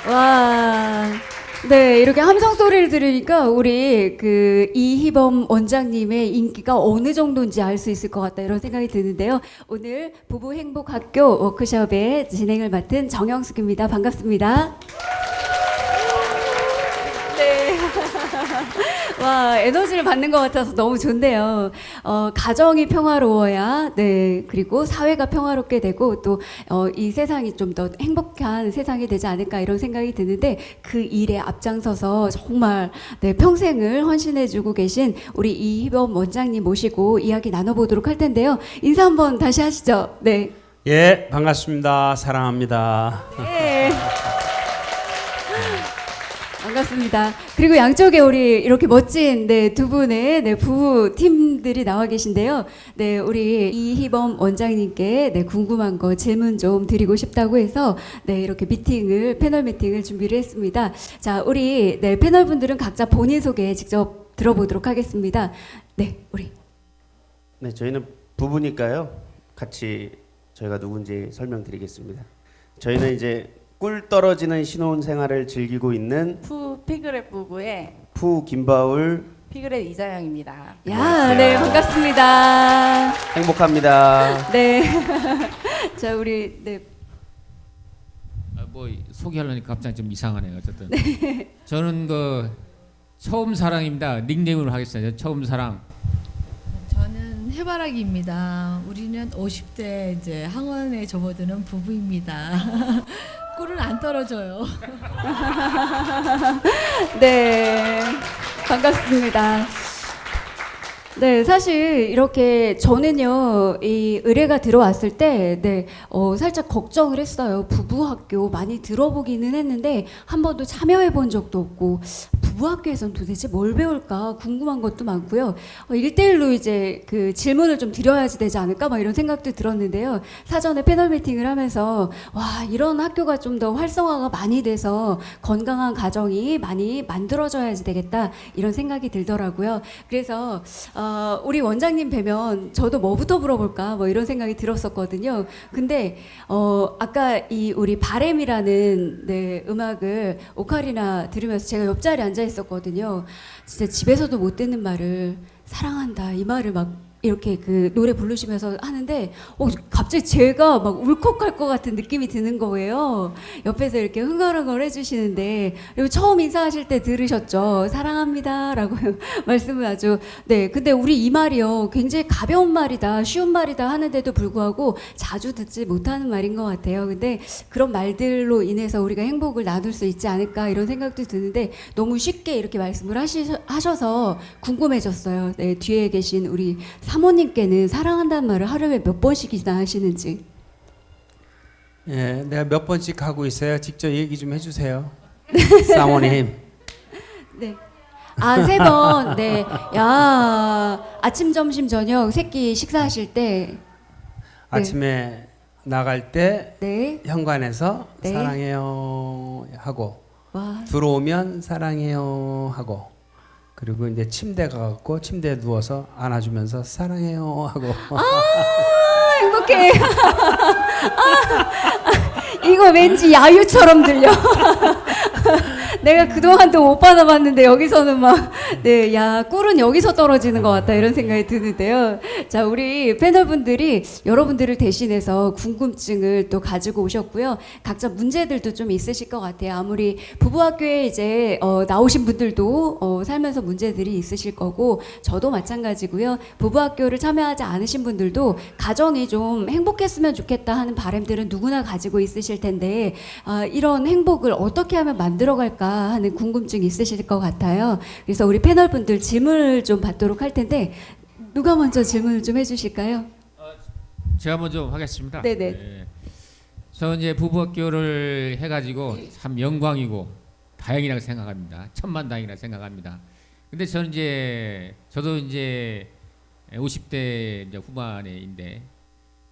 와. 네, 이렇게 함성 소리를 들으니까 우리 그 이희범 원장님의 인기가 어느 정도인지 알 수 있을 것 같다 이런 생각이 드는데요. 오늘 부부 행복 학교 워크숍의 진행을 맡은 정영숙입니다. 반갑습니다. 네. 와, 에너지를 받는 것 같아서 너무 좋네요. 가정이 평화로워야, 네, 그리고 사회가 평화롭게 되고, 또, 이 세상이 좀 더 행복한 세상이 되지 않을까 이런 생각이 드는데, 그 일에 앞장서서 정말, 네, 평생을 헌신해주고 계신 우리 이희범 원장님 모시고 이야기 나눠보도록 할 텐데요. 인사 한번 다시 하시죠. 네. 예, 반갑습니다. 사랑합니다. 네. 반갑습니다. 그리고 양쪽에 우리 이렇게 멋진 네, 두 분의 네, 부부 팀들이 나와 계신데요. 네, 우리 이희범 원장님께 네, 궁금한 거 질문 좀 드리고 싶다고 해서 네, 이렇게 패널 미팅을 준비를 했습니다. 자, 우리 네, 패널 분들은 각자 본인 소개 직접 들어보도록 하겠습니다. 네, 우리. 네, 저희는 부부니까요. 같이 저희가 누군지 설명드리겠습니다. 저희는 이제 꿀 떨어지는 신혼 생활을 즐기고 있는 푸 피그렛 부부의 푸 김바울 피그렛 이자영입니다. 야, 네, 반갑습니다. 행복합니다. 네. 자, 우리 네. 뭐 소개하려니까 갑자기 좀 이상하네요. 어쨌든 저는 그 처음 사랑입니다. 닉네임으로 하겠습니다. 처음 사랑. 저는 해바라기입니다. 우리는 50대 이제 항원에 접어드는 부부입니다. 꿀은 안 떨어져요. 네, 반갑습니다. 네, 사실 이렇게 저는요, 이 의뢰가 들어왔을 때, 네, 살짝 걱정을 했어요. 부부학교 많이 들어보기는 했는데, 한 번도 참여해 본 적도 없고, 부부학교에선 도대체 뭘 배울까 궁금한 것도 많고요. 1대1로 이제 그 질문을 좀 드려야지 되지 않을까 막 이런 생각도 들었는데요. 사전에 패널 미팅을 하면서, 와, 이런 학교가 좀 더 활성화가 많이 돼서 건강한 가정이 많이 만들어져야지 되겠다. 이런 생각이 들더라고요. 그래서, 우리 원장님 뵈면 저도 뭐부터 물어볼까 뭐 이런 생각이 들었었거든요. 근데 아까 이 우리 바램이라는 네, 음악을 오카리나 들으면서 제가 옆자리에 앉아 있었거든요. 진짜 집에서도 못 듣는 말을 사랑한다 이 말을 막 이렇게 그 노래 부르시면서 하는데 갑자기 제가 막 울컥할 것 같은 느낌이 드는 거예요. 옆에서 이렇게 흥얼흥얼 해주시는데 그리고 처음 인사하실 때 들으셨죠? 사랑합니다라고 말씀을 아주 네. 근데 우리 이 말이요 굉장히 가벼운 말이다, 쉬운 말이다 하는데도 불구하고 자주 듣지 못하는 말인 것 같아요. 근데 그런 말들로 인해서 우리가 행복을 나눌 수 있지 않을까 이런 생각도 드는데 너무 쉽게 이렇게 말씀을 하셔서 궁금해졌어요. 네, 뒤에 계신 우리 사모님께는 사랑한다는 말을 하루에 몇 번씩이나 하시는지. 예, 내가 몇 번씩 하고 있어요. 직접 얘기 좀 해주세요. 사모님. 네. 아, 3번. 네. 야, 아침, 점심, 저녁 새끼 식사하실 때. 아침에 나갈 때 네. 현관에서 네. 사랑해요 하고 와. 들어오면 사랑해요 하고 그리고 이제 침대 가갖고 침대에 누워서 안아주면서 사랑해요 하고 행복해. 이거 왠지 야유처럼 들려. 내가 그동안도 못 받아봤는데 여기서는 막, 네, 야, 꿀은 여기서 떨어지는 것 같다 이런 생각이 드는데요. 자, 우리 패널분들이 여러분들을 대신해서 궁금증을 또 가지고 오셨고요. 각자 문제들도 좀 있으실 것 같아요. 아무리 부부학교에 이제 나오신 분들도 살면서 문제들이 있으실 거고 저도 마찬가지고요. 부부학교를 참여하지 않으신 분들도 가정이 좀 행복했으면 좋겠다 하는 바람들은 누구나 가지고 있으실 텐데 이런 행복을 어떻게 하면 만들어갈까 하는 궁금증이 있으실 것 같아요. 그래서 우리 패널분들 질문을 좀 받도록 할 텐데 누가 먼저 질문을 좀 해주실까요? 제가 먼저 하겠습니다. 네네. 네. 저 이제 부부학교를 해가지고 참 영광이고 다행이라고 생각합니다. 천만다행이라고 생각합니다. 근데 저는 저도 이제 50대 이제 후반에인데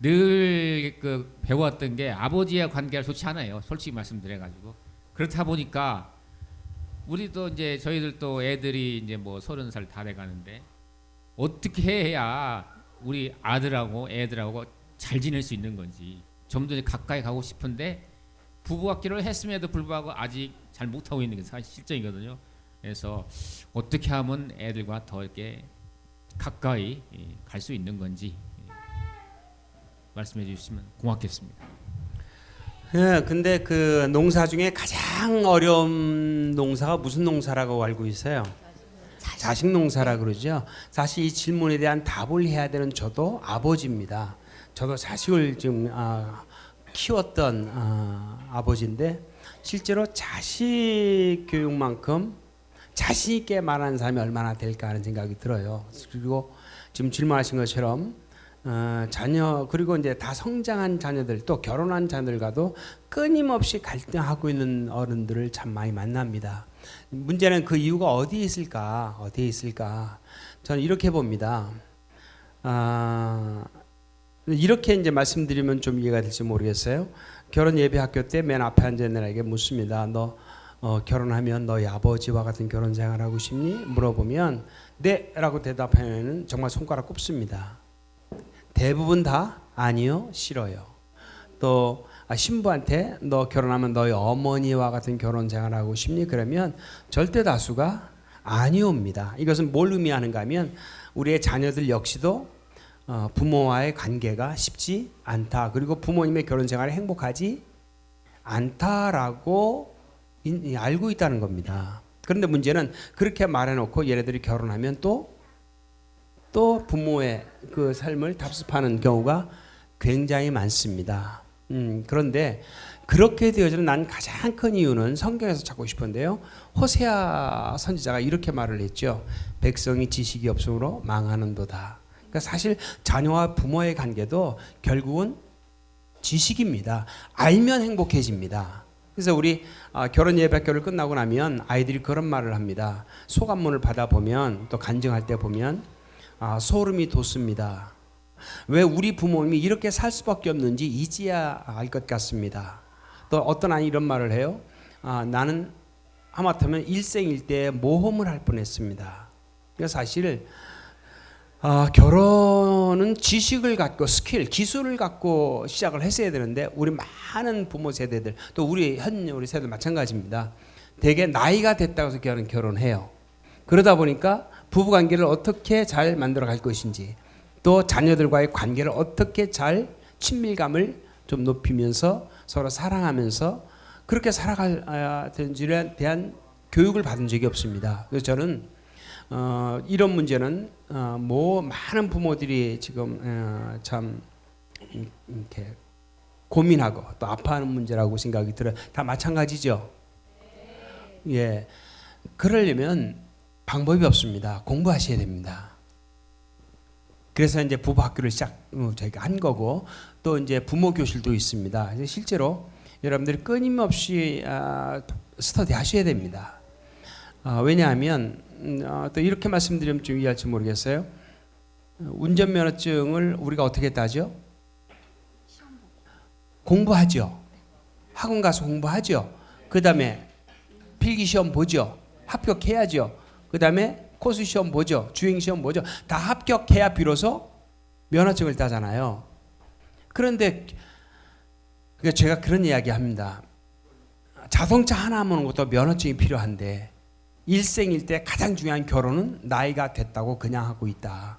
늘 그 배워왔던 게 아버지와 관계가 좋지 않아요. 솔직히 말씀드려가지고 그렇다 보니까 우리도 이제 저희들도 애들이 이제 뭐 30살 다 돼가는데 어떻게 해야 우리 아들하고 애들하고 잘 지낼 수 있는 건지 좀 더 가까이 가고 싶은데 부부학교를 했음에도 불구하고 아직 잘 못하고 있는 게 사실 실정이거든요. 그래서 어떻게 하면 애들과 더 이렇게 가까이 갈 수 있는 건지 말씀해 주시면 고맙겠습니다. 예, 근데 그 농사 중에 가장 어려운 농사가 무슨 농사라고 알고 있어요? 자식 농사라 그러죠. 사실 이 질문에 대한 답을 해야 되는 저도 아버지입니다. 저도 자식을 지금 키웠던 아버지인데 실제로 자식 교육만큼 자신 있게 말하는 사람이 얼마나 될까 하는 생각이 들어요. 그리고 지금 질문하신 것처럼 자녀 그리고 이제 다 성장한 자녀들 또 결혼한 자녀들과도 끊임없이 갈등하고 있는 어른들을 참 많이 만납니다. 문제는 그 이유가 어디에 있을까? 어디에 있을까? 저는 이렇게 봅니다. 이렇게 이제 말씀드리면 좀 이해가 될지 모르겠어요. 결혼 예배 학교 때 맨 앞에 앉아 있는 애에게 묻습니다. 너 결혼하면 너희 아버지와 같은 결혼 생활하고 싶니? 물어보면 네라고 대답하면 정말 손가락 꼽습니다. 대부분 다 아니요, 싫어요. 또 신부한테 너 결혼하면 너희 어머니와 같은 결혼 생활하고 싶니? 그러면 절대 다수가 아니옵니다. 이것은 뭘 의미하는가 하면 우리의 자녀들 역시도 부모와의 관계가 쉽지 않다. 그리고 부모님의 결혼 생활이 행복하지 않다라고 알고 있다는 겁니다. 그런데 문제는 그렇게 말해놓고 얘네들이 결혼하면 또 부모의 그 삶을 답습하는 경우가 굉장히 많습니다. 그런데 그렇게 되어지는 난 가장 큰 이유는 성경에서 찾고 싶은데요. 호세아 선지자가 이렇게 말을 했죠. 백성이 지식이 없으므로 망하는도다. 그러니까 사실 자녀와 부모의 관계도 결국은 지식입니다. 알면 행복해집니다. 그래서 우리 결혼 예배학교를 끝나고 나면 아이들이 그런 말을 합니다. 소감문을 받아보면 또 간증할 때 보면 소름이 돋습니다. 왜 우리 부모님이 이렇게 살 수밖에 없는지 이제야 알 것 같습니다. 또 어떤 아이 이런 말을 해요. 나는 하마터면 일생일대에 모험을 할 뻔했습니다. 그래서 사실 결혼은 지식을 갖고 스킬, 기술을 갖고 시작을 했어야 되는데 우리 많은 부모 세대들 또 우리 세대들 마찬가지입니다. 대개 나이가 됐다고 해서 결혼해요. 그러다 보니까 부부관계를 어떻게 잘 만들어 갈 것인지 또 자녀들과의 관계를 어떻게 잘 친밀감을 좀 높이면서 서로 사랑하면서 그렇게 살아가야 되는지에 대한 교육을 받은 적이 없습니다. 그래서 저는 이런 문제는 많은 부모들이 지금 참 이렇게 고민하고 또 아파하는 문제라고 생각이 들어요. 다 마찬가지죠. 예, 그러려면 방법이 없습니다. 공부하셔야 됩니다. 그래서 이제 부부 학교를 저희가 한 거고 또 이제 부모 교실도 있습니다. 실제로 여러분들이 끊임없이 스터디 하셔야 됩니다. 왜냐하면 또 이렇게 말씀드리면 좀 이해할지 모르겠어요. 운전면허증을 우리가 어떻게 따죠? 공부하죠. 학원 가서 공부하죠. 그 다음에 필기시험 보죠. 합격해야죠. 그 다음에 코스시험 보죠. 주행시험 보죠. 다 합격해야 비로소 면허증을 따잖아요. 그런데 제가 그런 이야기 합니다. 자동차 하나 모는 것도 면허증이 필요한데 일생일대 가장 중요한 결혼은 나이가 됐다고 그냥 하고 있다.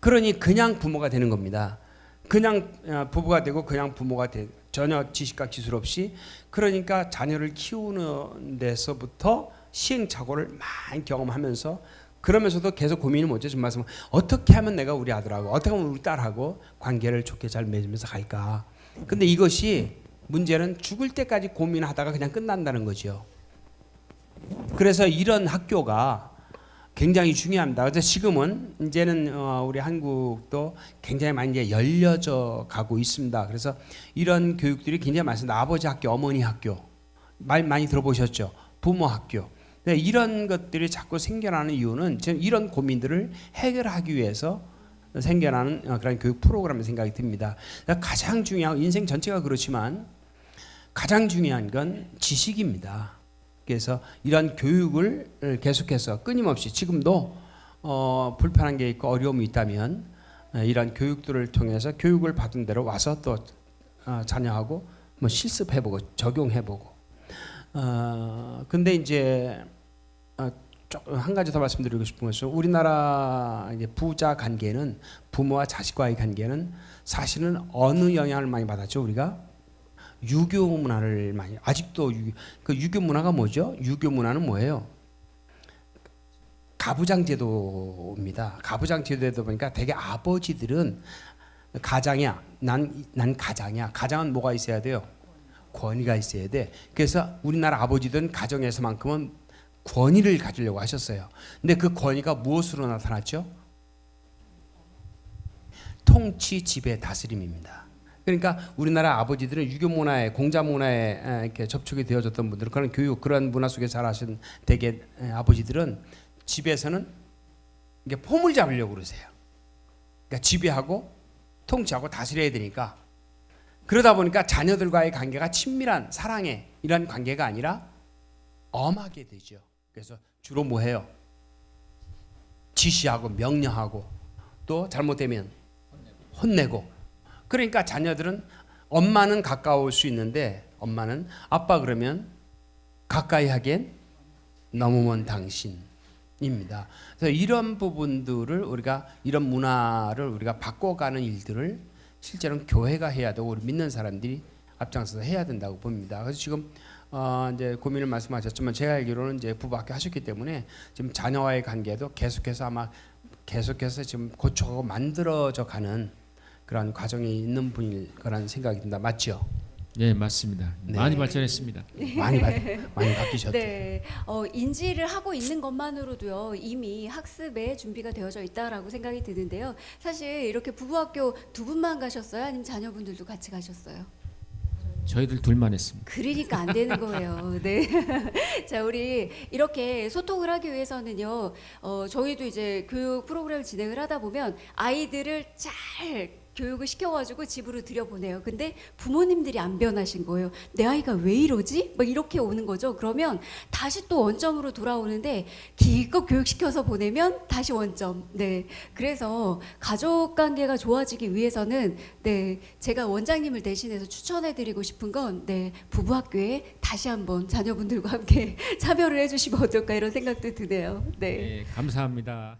그러니 그냥 부모가 되는 겁니다. 그냥 부부가 되고 그냥 부모가 돼 전혀 지식과 기술 없이 그러니까 자녀를 키우는 데서부터 시행착오를 많이 경험하면서 그러면서도 계속 고민이 뭐죠? 지금 말씀 어떻게 하면 내가 우리 아들하고 어떻게 하면 우리 딸하고 관계를 좋게 잘 맺으면서 갈까? 근데 이것이 문제는 죽을 때까지 고민하다가 그냥 끝난다는 거죠. 그래서 이런 학교가 굉장히 중요합니다. 그래서 지금은 이제는 우리 한국도 굉장히 많이 이제 열려져 가고 있습니다. 그래서 이런 교육들이 굉장히 많습니다. 아버지 학교, 어머니 학교 말 많이 들어보셨죠? 부모 학교. 이런 것들이 자꾸 생겨나는 이유는 지금 이런 고민들을 해결하기 위해서 생겨나는 그런 교육 프로그램의 생각이 듭니다. 가장 중요한 인생 전체가 그렇지만 가장 중요한 건 지식입니다. 그래서 이런 교육을 계속해서 끊임없이 지금도 불편한 게 있고 어려움이 있다면 이런 교육들을 통해서 교육을 받은 대로 와서 또 자녀하고 뭐 실습해보고 적용해보고. 근데 이제 조금 한 가지 더 말씀드리고 싶은 것은 우리나라 이제 부자 관계는 부모와 자식과의 관계는 사실은 어느 영향을 많이 받았죠 우리가 유교 문화를 많이 아직도 그 유교 문화가 뭐죠? 유교 문화는 뭐예요? 가부장 제도입니다. 가부장 제도다 보니까 되게 아버지들은 가장이야. 난 가장이야. 가장은 뭐가 있어야 돼요? 권위가 있어야 돼. 그래서 우리나라 아버지들은 가정에서만큼은 권위를 가지려고 하셨어요. 근데 그 권위가 무엇으로 나타났죠? 통치, 지배, 다스림입니다. 그러니까 우리나라 아버지들은 유교 문화에 공자 문화에 이렇게 접촉이 되어졌던 분들은 그런 교육 그런 문화 속에 자라신 대개 아버지들은 집에서는 이게 폼을 잡으려고 그러세요. 그러니까 지배하고 통치하고 다스려야 되니까 그러다 보니까 자녀들과의 관계가 친밀한 사랑의 이런 관계가 아니라 엄하게 되죠. 그래서 주로 뭐 해요? 지시하고 명령하고 또 잘못되면 혼내고. 그러니까 자녀들은 엄마는 가까울 수 있는데 엄마는 아빠 그러면 가까이 하기엔 너무 먼 당신입니다. 그래서 이런 부분들을 우리가 이런 문화를 우리가 바꿔가는 일들을 실제로는 교회가 해야 되고 우리 믿는 사람들이 앞장서서 해야 된다고 봅니다. 그래서 지금 이제 고민을 말씀하셨지만 제가 알기로는 이제 부부학교 하셨기 때문에 지금 자녀와의 관계도 계속해서 아마 계속해서 지금 고쳐가고 만들어져 가는 그런 과정이 있는 분일 거라는 생각이 듭니다. 맞죠? 네, 맞습니다. 네. 많이 발전했습니다. 많이 바뀌셨죠. 네, 인지를 하고 있는 것만으로도요 이미 학습에 준비가 되어져 있다라고 생각이 드는데요. 사실 이렇게 부부학교 두 분만 가셨어요? 아니면 자녀분들도 같이 가셨어요? 저희들 둘만 했습니다. 그러니까 안 되는 거예요. 네. 자, 우리 이렇게 소통을 하기 위해서는요, 저희도 이제 교육 프로그램을 진행을 하다 보면 아이들을 잘 교육을 시켜가지고 집으로 들여보내요. 근데 부모님들이 안 변하신 거예요. 내 아이가 왜 이러지? 막 이렇게 오는 거죠. 그러면 다시 또 원점으로 돌아오는데 기껏 교육시켜서 보내면 다시 원점. 네. 그래서 가족 관계가 좋아지기 위해서는 네, 제가 원장님을 대신해서 추천해드리고 싶은 건 네, 부부학교에 다시 한번 자녀분들과 함께 참여를 해주시면 어떨까 이런 생각도 드네요. 네. 네, 감사합니다.